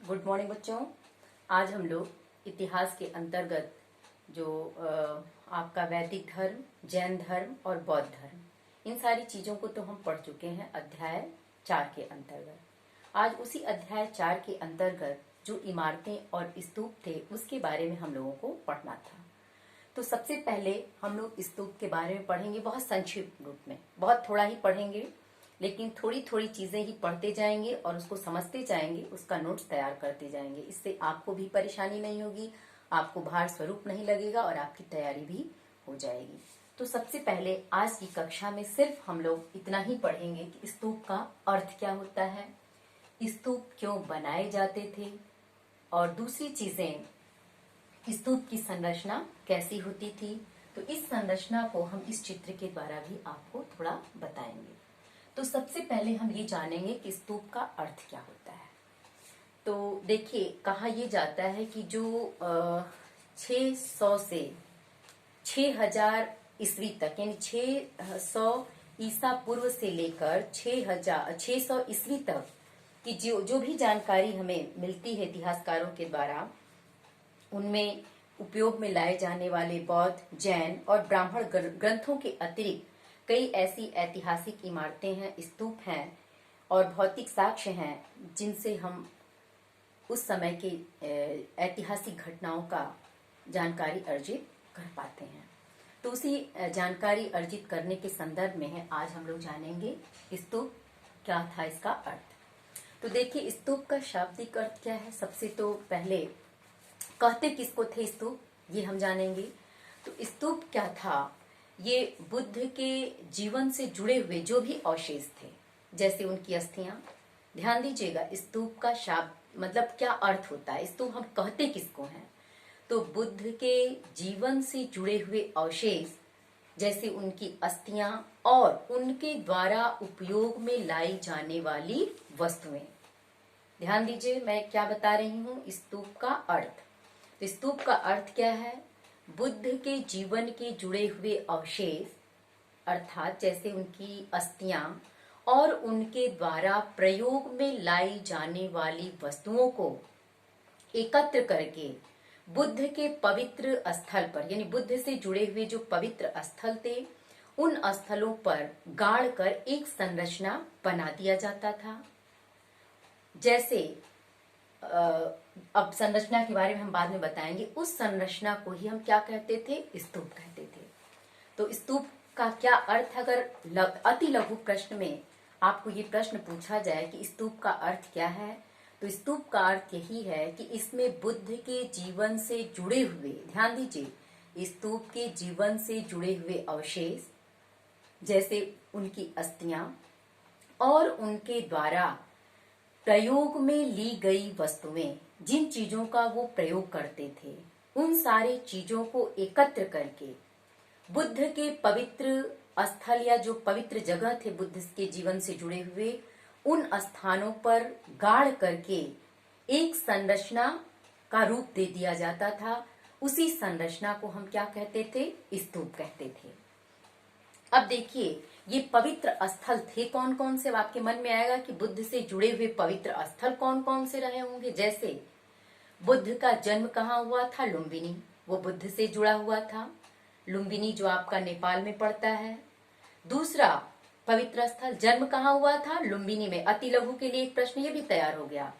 Good morning बच्चों। आज हम लोग इतिहास के अंतर्गत जो आपका वैदिक धर्म, जैन धर्म और बौद्ध धर्म, इन सारी चीजों को तो हम पढ़ चुके हैं अध्याय 4 के अंतर्गत। आज उसी अध्याय 4 के अंतर्गत जो इमारतें और स्तूप थे उसके बारे में हम लोगों को पढ़ना था। तो सबसे पहले हम लोग स्तूप के बारे में पढ़ेंगे, बहुत संक्षिप्त रूप में, बहुत थोड़ा ही पढ़ेंगे, लेकिन थोड़ी थोड़ी चीजें ही पढ़ते जाएंगे और उसको समझते जाएंगे, उसका नोट्स तैयार करते जाएंगे। इससे आपको भी परेशानी नहीं होगी, आपको भार स्वरूप नहीं लगेगा और आपकी तैयारी भी हो जाएगी। तो सबसे पहले आज की कक्षा में सिर्फ हम लोग इतना ही पढ़ेंगे कि स्तूप का अर्थ क्या होता है, स्तूप क्यों बनाए जाते थे, और दूसरी चीजें स्तूप की संरचना कैसी होती थी। तो इस संरचना को हम इस चित्र के द्वारा भी आपको थोड़ा बताएंगे। तो सबसे पहले हम ये जानेंगे कि स्तूप का अर्थ क्या होता है। तो देखिए, कहा यह जाता है कि जो 600 से 6000 ईस्वी तक, यानी 600 ईसा पूर्व से लेकर 600 ईस्वी तक की जो भी जानकारी हमें मिलती है इतिहासकारों के द्वारा, उनमें उपयोग में लाए जाने वाले बौद्ध, जैन और ब्राह्मण ग्रंथों के अतिरिक्त कई ऐसी ऐतिहासिक इमारतें हैं, स्तूप हैं और भौतिक साक्ष्य हैं जिनसे हम उस समय के ऐतिहासिक घटनाओं का जानकारी अर्जित कर पाते हैं। तो उसी जानकारी अर्जित करने के संदर्भ में है आज हम लोग जानेंगे स्तूप क्या था, इसका अर्थ। तो देखिए, स्तूप का शाब्दिक अर्थ क्या है। सबसे तो पहले कहते किसको थे स्तूप, ये हम जानेंगे। तो स्तूप क्या था, ये बुद्ध के जीवन से जुड़े हुए जो भी अवशेष थे, जैसे उनकी अस्थियां। ध्यान दीजिएगा, स्तूप का शब्द मतलब क्या अर्थ होता है, स्तूप हम कहते किसको हैं। तो बुद्ध के जीवन से जुड़े हुए अवशेष, जैसे उनकी अस्थियां और उनके द्वारा उपयोग में लाई जाने वाली वस्तुएं। ध्यान दीजिए, मैं क्या बता रही हूँ, स्तूप का अर्थ। तो स्तूप का अर्थ क्या है, बुद्ध के जीवन के जुड़े हुए अवशेष, अर्थात जैसे उनकी अस्थियां और उनके द्वारा प्रयोग में लाई जाने वाली वस्तुओं को एकत्र करके बुद्ध के पवित्र स्थल पर, यानी बुद्ध से जुड़े हुए जो पवित्र स्थल थे, उन स्थलों पर गाड़ कर एक संरचना बना दिया जाता था। जैसे अब संरचना के बारे में हम बाद में बताएंगे। उस संरचना को ही हम क्या कहते थे, स्तूप कहते थे। तो स्तूप का क्या अर्थ, अगर अति लघु प्रश्न में आपको ये प्रश्न पूछा जाए कि स्तूप का अर्थ क्या है, तो स्तूप का अर्थ यही है कि इसमें बुद्ध के जीवन से जुड़े हुए, ध्यान दीजिए, स्तूप के जीवन से जुड़े हुए अवशेष, जैसे उनकी अस्थियां और उनके द्वारा प्रयोग में ली गई वस्तुएं, जिन चीजों का वो प्रयोग करते थे, उन सारी चीजों को एकत्र करके बुद्ध के पवित्र स्थल या जो पवित्र जगह थे बुद्ध के जीवन से जुड़े हुए, उन स्थानों पर गाड़ करके एक संरचना का रूप दे दिया जाता था। उसी संरचना को हम क्या कहते थे, स्तूप कहते थे। अब देखिए, ये पवित्र स्थल थे कौन कौन से। अब आपके मन में आएगा कि बुद्ध से जुड़े हुए पवित्र स्थल कौन कौन से रहे होंगे। जैसे बुद्ध का जन्म कहाँ हुआ था, लुम्बिनी, वो बुद्ध से जुड़ा हुआ था। लुम्बिनी जो आपका नेपाल में पड़ता है। दूसरा पवित्र स्थल जन्म कहाँ हुआ था, लुम्बिनी में। अति लघु के लिए एक प्रश्न ये भी तैयार हो गया।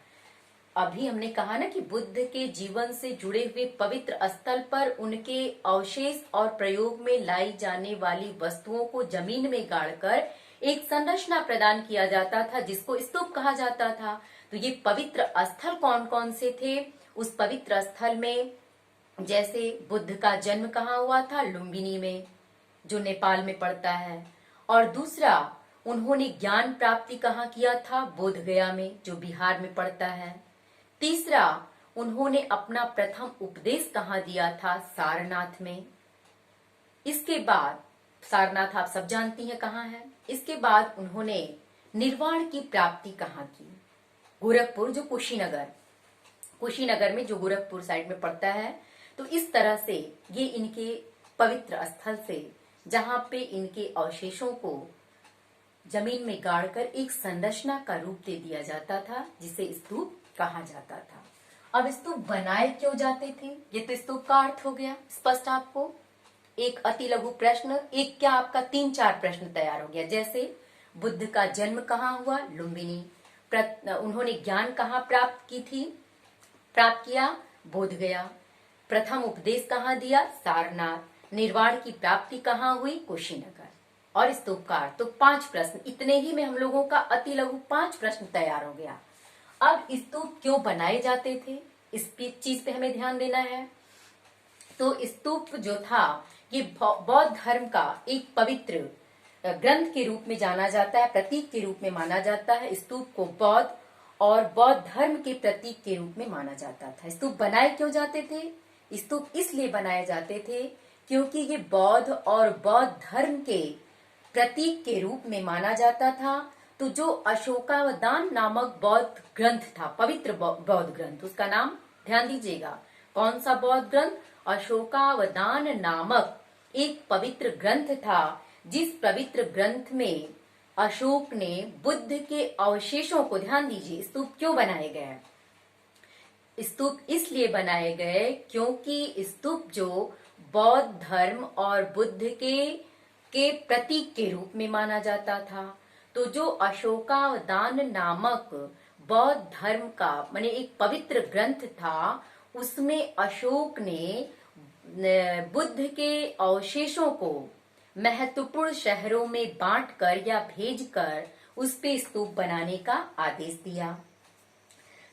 अभी हमने कहा ना कि बुद्ध के जीवन से जुड़े हुए पवित्र स्थल पर उनके अवशेष और प्रयोग में लाई जाने वाली वस्तुओं को जमीन में गाड़कर एक संरचना प्रदान किया जाता था, जिसको स्तूप कहा जाता था। तो ये पवित्र स्थल कौन कौन से थे, उस पवित्र स्थल में जैसे बुद्ध का जन्म कहाँ हुआ था, लुम्बिनी में, जो नेपाल में पड़ता है। और दूसरा, उन्होंने ज्ञान प्राप्ति कहाँ किया था, बोध गया में, जो बिहार में पड़ता है। तीसरा, उन्होंने अपना प्रथम उपदेश कहाँ दिया था, सारनाथ में। इसके बाद, सारनाथ आप सब जानती हैं कहाँ है। इसके बाद उन्होंने निर्वाण की प्राप्ति कहाँ की, गोरखपुर, जो कुशीनगर में, जो गोरखपुर साइड में पड़ता है। तो इस तरह से ये इनके पवित्र स्थल से, जहां पे इनके अवशेषों को जमीन में गाड़कर एक संरचना का रूप दे दिया जाता था, जिसे स्तूप कहा जाता था। अब स्तूप बनाए क्यों जाते थे, ये तो स्तूप का अर्थ हो गया स्पष्ट आपको। एक अति लघु प्रश्न, एक क्या आपका 3-4 प्रश्न तैयार हो गया। जैसे बुद्ध का जन्म कहाँ हुआ, लुम्बिनी। उन्होंने ज्ञान कहाँ प्राप्त किया, बोध गया। प्रथम उपदेश कहाँ दिया, सारनाथ। निर्वाण की प्राप्ति कहाँ हुई, कुशीनगर। और स्तूप का अर्थ। तो 5 प्रश्न, इतने ही में हम लोगों का अति लघु 5 प्रश्न तैयार हो गया। अब स्तूप क्यों बनाए जाते थे, इस चीज पे हमें ध्यान देना है। तो स्तूप जो था ये बौद्ध धर्म का एक पवित्र ग्रंथ के रूप में जाना जाता है, प्रतीक के रूप में माना जाता है। स्तूप को बौद्ध और बौद्ध धर्म के प्रतीक के रूप में माना जाता था। स्तूप बनाए क्यों जाते थे, स्तूप इसलिए बनाए जाते थे क्योंकि ये बौद्ध और बौद्ध धर्म के प्रतीक के रूप में माना जाता था। तो जो अशोकावदान नामक बौद्ध ग्रंथ था, पवित्र बौद्ध ग्रंथ, उसका नाम ध्यान दीजिएगा, कौन सा बौद्ध ग्रंथ, अशोकावदान नामक एक पवित्र ग्रंथ था, जिस पवित्र ग्रंथ में अशोक ने बुद्ध के अवशेषों को, ध्यान दीजिए, स्तूप क्यों बनाए गए, स्तूप इसलिए बनाए गए क्योंकि स्तूप जो बौद्ध धर्म और बुद्ध के प्रतीक के रूप में माना जाता था। तो जो अशोकावदान नामक बौद्ध धर्म का माने एक पवित्र ग्रंथ था, उसमें अशोक ने बुद्ध के अवशेषों को महत्वपूर्ण शहरों में बांटकर या भेजकर उस पे स्तूप बनाने का आदेश दिया।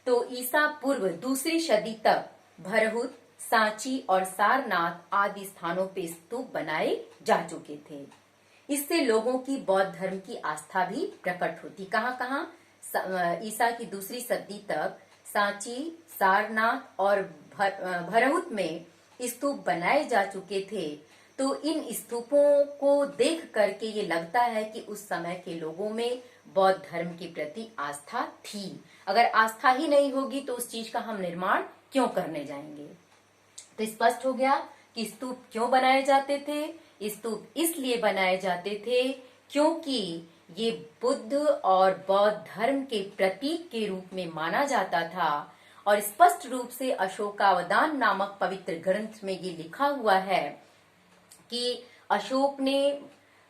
तो ईसा पूर्व 2री सदी तक भरहुत, सांची और सारनाथ आदि स्थानों पे स्तूप बनाए जा चुके थे। इससे लोगों की बौद्ध धर्म की आस्था भी प्रकट होती। कहाँ कहाँ, ईसा की 2री सदी तक सांची, सारनाथ और भरहुत में स्तूप बनाए जा चुके थे। तो इन स्तूपों को देख करके ये लगता है कि उस समय के लोगों में बौद्ध धर्म के प्रति आस्था थी। अगर आस्था ही नहीं होगी तो उस चीज का हम निर्माण क्यों करने जाएंगे। तो स्पष्ट हो गया कि स्तूप क्यों बनाए जाते थे। स्तूप इसलिए बनाए जाते थे क्योंकि ये बुद्ध और बौद्ध धर्म के प्रतीक के रूप में माना जाता था। और स्पष्ट रूप से अशोकावदान नामक पवित्र ग्रंथ में ये लिखा हुआ है कि अशोक ने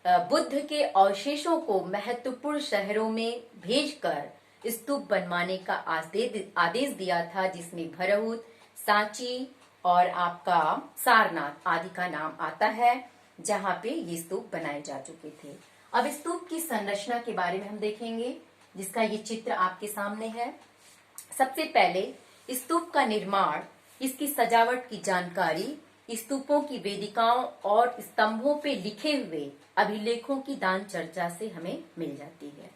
बुद्ध के अवशेषों को महत्वपूर्ण शहरों में भेजकर स्तूप बनवाने का आदेश दिया था, जिसमें भरहुत, सांची और आपका सारनाथ आदि का नाम आता है, जहाँ पे ये स्तूप बनाए जा चुके थे। अब स्तूप की संरचना के बारे में हम देखेंगे, जिसका ये चित्र आपके सामने है। सबसे पहले स्तूप का निर्माण, इसकी सजावट की जानकारी स्तूपों की वेदिकाओं और स्तंभों पे लिखे हुए अभिलेखों की दान चर्चा से हमें मिल जाती है।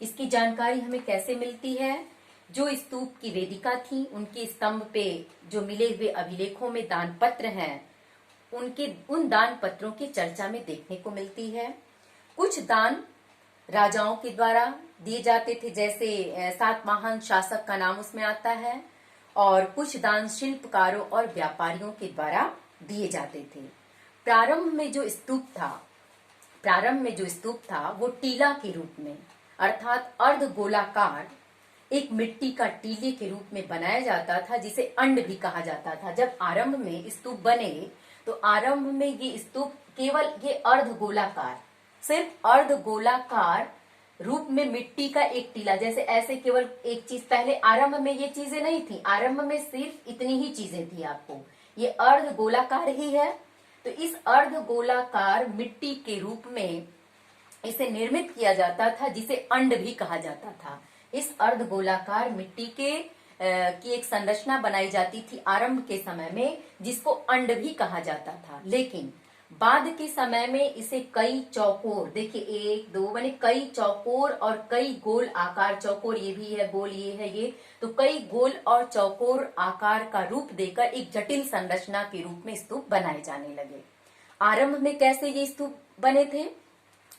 इसकी जानकारी हमें कैसे मिलती है, जो स्तूप की वेदिका थी उनके स्तंभ पे जो मिले हुए अभिलेखों में दान पत्र हैं, उन दान पत्रों की चर्चा में देखने को मिलती है। कुछ दान राजाओं के द्वारा दिए जाते थे, जैसे 7 महान शासक का नाम उसमें आता है, और कुछ दान शिल्पकारों और व्यापारियों के द्वारा दिए जाते थे। प्रारंभ में जो स्तूप था वो टीला के रूप में, अर्थात अर्ध गोलाकार एक मिट्टी का टीले के रूप में बनाया जाता था, जिसे अंड भी कहा जाता था। जब आरंभ में स्तूप बने तो आरंभ में ये स्तूप केवल ये अर्ध गोलाकार, सिर्फ अर्ध गोलाकार रूप में मिट्टी का एक टीला, जैसे ऐसे केवल एक चीज, पहले आरंभ में ये चीजें नहीं थी, आरंभ में सिर्फ इतनी ही चीजें थी आपको, ये अर्ध गोलाकार ही है। तो इस अर्ध गोलाकार मिट्टी के रूप में इसे निर्मित किया जाता था, जिसे अंड भी कहा जाता था। इस अर्ध गोलाकार मिट्टी की एक संरचना बनाई जाती थी आरंभ के समय में, जिसको अंड भी कहा जाता था। लेकिन बाद के समय में इसे कई चौकोर, देखिए 1 2 माने कई चौकोर और कई गोल आकार, चौकोर ये भी है, गोल ये है, ये तो कई गोल और चौकोर आकार का रूप देकर एक जटिल संरचना के रूप में स्तूप बनाए जाने लगे। आरंभ में कैसे ये स्तूप बने थे,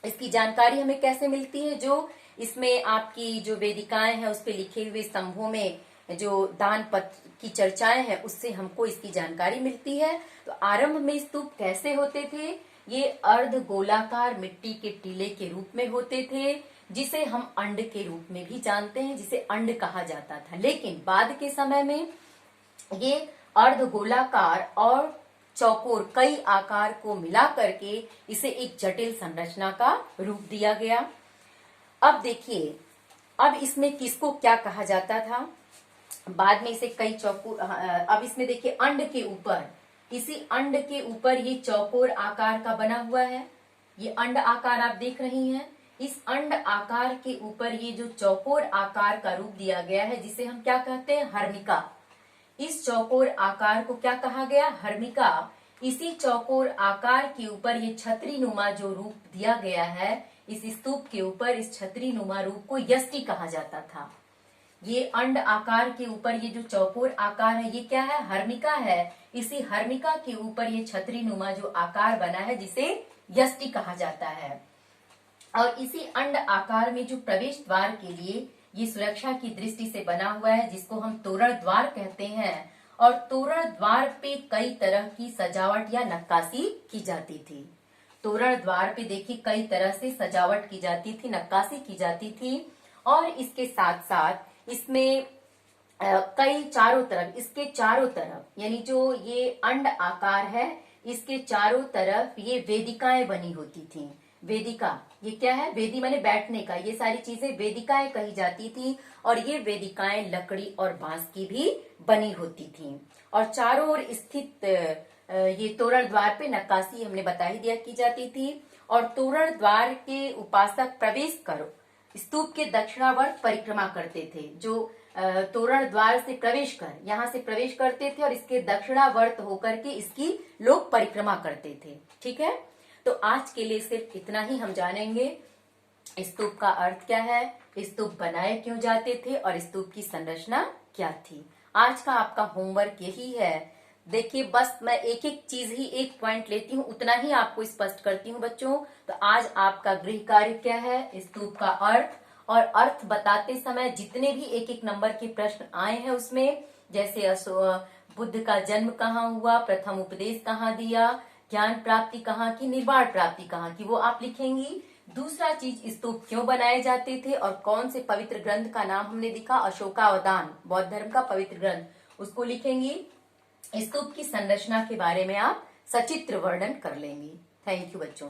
इसकी जानकारी हमें कैसे मिलती है, जो इसमें आपकी जो वेदिकाएं हैं उस पे लिखे हुए स्तंभों में जो दान पत्र की चर्चाएं हैं उससे हमको इसकी जानकारी मिलती है। तो आरंभ में स्तूप कैसे होते थे, ये अर्ध गोलाकार मिट्टी के टीले के रूप में होते थे, जिसे हम अंड के रूप में भी जानते हैं, जिसे अंड कहा जाता था। लेकिन बाद के समय में ये अर्धगोलाकार और चौकोर कई आकार को मिला करके इसे एक जटिल संरचना का रूप दिया गया। अब देखिए, अब इसमें किसको क्या कहा जाता था, बाद में इसे कई चौकोर, अब इसमें देखिए अंड के ऊपर, इसी अंड के ऊपर ये चौकोर आकार का बना हुआ है। ये अंड आकार आप देख रही हैं। इस अंड आकार के ऊपर ये जो चौकोर आकार का रूप दिया गया है, जिसे हम क्या कहते हैं, हर्मिका। इस चौकोर आकार को क्या कहा गया, हर्मिका। इसी चौकोर आकार के ऊपर ये छतरी नुमा जो रूप दिया गया है, इस स्तूप के ऊपर इस छतरी नुमा रूप को यष्टि कहा जाता था। ये अंड आकार के ऊपर ये जो चौकोर आकार है, ये क्या है, हर्मिका है। इसी हर्मिका के ऊपर ये छतरी नुमा जो आकार बना है, जिसे यष्टि कहा जाता है। और इसी अंड आकार में जो प्रवेश द्वार के लिए ये सुरक्षा की दृष्टि से बना हुआ है, जिसको हम तोरण द्वार कहते हैं। और तोरण द्वार पे कई तरह की सजावट या नक्काशी की जाती थी। तोरण द्वार पे देखिए कई तरह से सजावट की जाती थी, नक्काशी की जाती थी। और इसके साथ साथ इसमें कई चारों तरफ, इसके चारों तरफ, यानी जो ये अंड आकार है, इसके चारों तरफ ये वेदिकाएं बनी होती थी। वेदिका, ये क्या है, वेदी माने बैठने का, ये सारी चीजें वेदिकाएं कही जाती थी। और ये वेदिकाएं लकड़ी और बांस की भी बनी होती थी। और चारों ओर स्थित ये तोरण द्वार पे नक्काशी हमने बता ही दिया की जाती थी। और तोरण द्वार के उपासक प्रवेश करो स्तूप के दक्षिणावर्त परिक्रमा करते थे। जो तोरण द्वार से प्रवेश कर, यहाँ से प्रवेश करते थे और इसके दक्षिणावर्त होकर के इसकी लोग परिक्रमा करते थे। ठीक है, तो आज के लिए सिर्फ इतना ही हम जानेंगे। स्तूप का अर्थ क्या है, स्तूप बनाए क्यों जाते थे और स्तूप की संरचना क्या थी। आज का आपका होमवर्क यही है। देखिए, बस मैं एक एक चीज ही, एक पॉइंट लेती हूँ, उतना ही आपको स्पष्ट करती हूँ बच्चों। तो आज आपका गृह कार्य क्या है, स्तूप का अर्थ। और अर्थ बताते समय जितने भी एक एक नंबर के प्रश्न आए हैं उसमें, जैसे बुद्ध का जन्म कहाँ हुआ, प्रथम उपदेश कहाँ दिया, ज्ञान प्राप्ति कहाँ की, निर्वाण प्राप्ति कहाँ की, वो आप लिखेंगी। दूसरा चीज, स्तूप क्यों बनाए जाते थे और कौन से पवित्र ग्रंथ का नाम हमने लिखा, अशोकावदान, बौद्ध धर्म का पवित्र ग्रंथ, उसको लिखेंगी। स्तूप की संरचना के बारे में आप सचित्र वर्णन कर लेंगी। थैंक यू बच्चों।